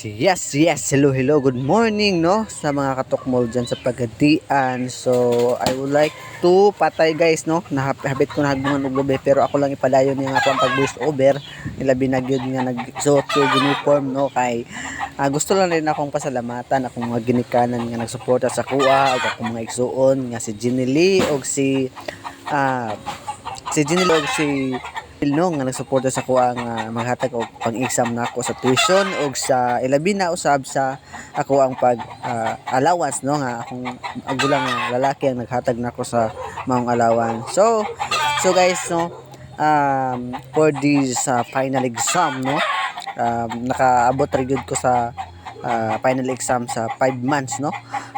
Yes. Hello. Good morning, no? Sa mga katukmol dyan sa Pagadian. So, I would like to patay, guys, no? Nahabit ko na hagbungan og gabi, pero ako lang ipadayon niya nga ako ang pag-voice over. Nila binagyod nga nag-suot ko uniform, no? Kay gusto lang rin akong pasalamatan akong mga ginikanan nga nagsuporta sa kuha, ug akong mga igsuon nga si Ginny Lee og ah, si Ginny Lee og si Pilno nga nagsuporta sa kuha nga maghatag og pang-exam nako sa tuition og sa ilabi na usab sa ako ang pag allowance, no, nga akong agulang nga lalaki ang naghatag nako sa maong allowance. So guys, no, for this final exam, no, nakaabot ra gyud ko sa final exam sa 5 months, no.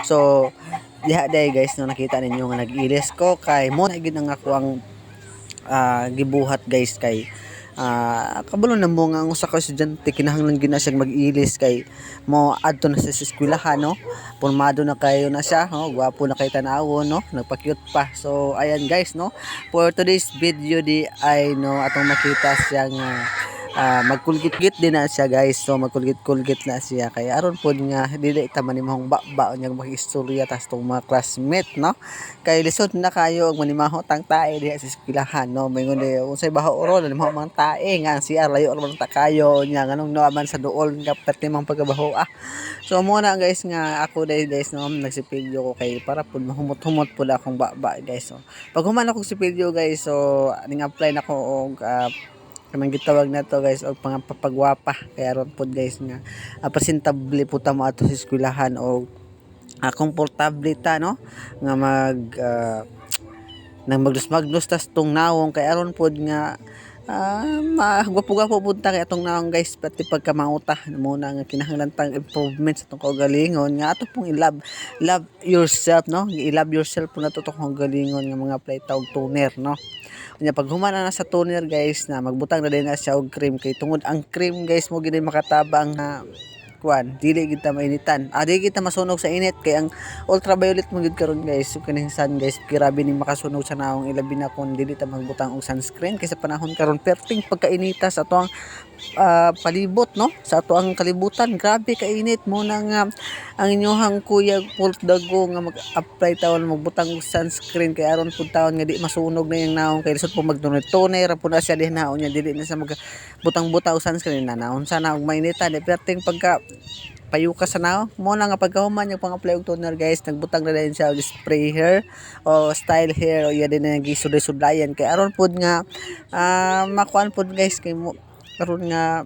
So diha day guys, no, nakita ninyo nga nag-ilis ko kay mo na gyud ang ako ang gibuhat guys kay kabalo na mo nga ang usa ka estudyante kinahanglan gina siyang mag-ilis kay mo adto na sa eskwelahan, no, pormado na kayo na siya, no, gwapo na kay tan-awon, no, nagpa-cute pa. So ayan guys, no, for today's video di ay no atong makita siya nga magkulgit-git din na siya guys. So magkulgit-kulgit na siya kay aron pod nga dili ta manimahong ba nya magistorya tas tong mga classmate, no, kay lisod na kayo og manimahot ang tae diha sa eskwelahan, no, moingon di unsay baho ron manimahot mga tae nga si layo ra man ta kayo nya nganong naman sa duol nga pertimang pagkabaho. So mo na guys nga ako dai guys, no, nagsipilyo ko kay para pud mahumot-humot pud akong ba guys. So pag human ako sipilyo guys, so ning apply nako og kanang gitawag na to guys og pangapapagwapa kay aron pod guys nga presentable po ta mo ato sa eskwelahan og komportable ta, no, nga nang magdus tas tong nawong kay aron pod nga magwapo-gwapo pud ta kay atong nawong guys pati pagkamauta muna nga kinahanglan tang improvement sa tong kaugalingon nga ato pong love yourself, no, i-love yourself po na to tong kaugalingon nga mga apply ta og toner, no. Nya pag humana na sa toner guys na magbutang na din na siya og cream kay tungod ang cream guys mo gid makatabang nga kuan dili kita mainitan, dili kita masunog sa init kay ang ultraviolet mo gid karon guys. So kining sun guys grabe ni makasunog sa naong ilabi na kun dili ta magbutang og sunscreen kay sa panahon karon perting pagkainita sa ato ang palibot, no, sa ato ang kalibutan grabe kainit mo na nga ang inyohang kuya pult dago nga mag-apply taon magbutang og sunscreen kay aron pud taon nga di masunog na yung naong kay lisod po magtoner ra pud na siya dihnaon nya dili na sa magbutang-butang og sunscreen na naon sana og mainitan perting pagka payuka sa naw mo na nga pagkahuman yung pang-apply og toner guys nagbutang na din siya og spray hair o style hair o iya din nga gisudlay-sudlayan kay aron pud nga makuan pud guys kay mo karon nga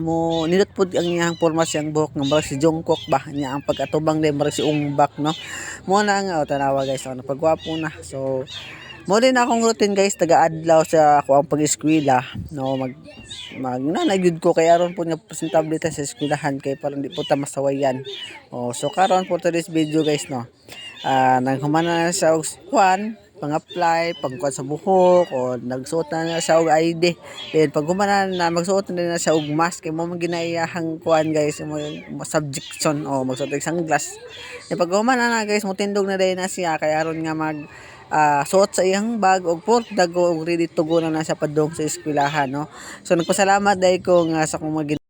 mo nindot pud ang iyang porma siyang buhok nga marag si Jungkook ba niya ang pag-atubang din marag si Umbak, no, mo na nga tanawa guys ano pagwapo na. So mo din akong routine guys taga-adlaw sa ako ang pag-eskwela, no, mag nagyud ko kay aron po nga presentable ta sa eskwelahan kay parang di po ta masawayan. So karon for today's video guys, no, nang humana na sa kuan pang-apply pagkuan sa buhok o nagsuot na siya og ID then pag humana na magsuot na siya og mask kay mo man ginaiyahang kuan guys mo subjection o magsuot og sunglass. Pag humana na guys mo tindog na din na siya kay aron nga mag suot sa iyang bag og port dago og ready to go na siya padung sa eskwelahan, no. So nagpasalamat dai ko nga sa akong mga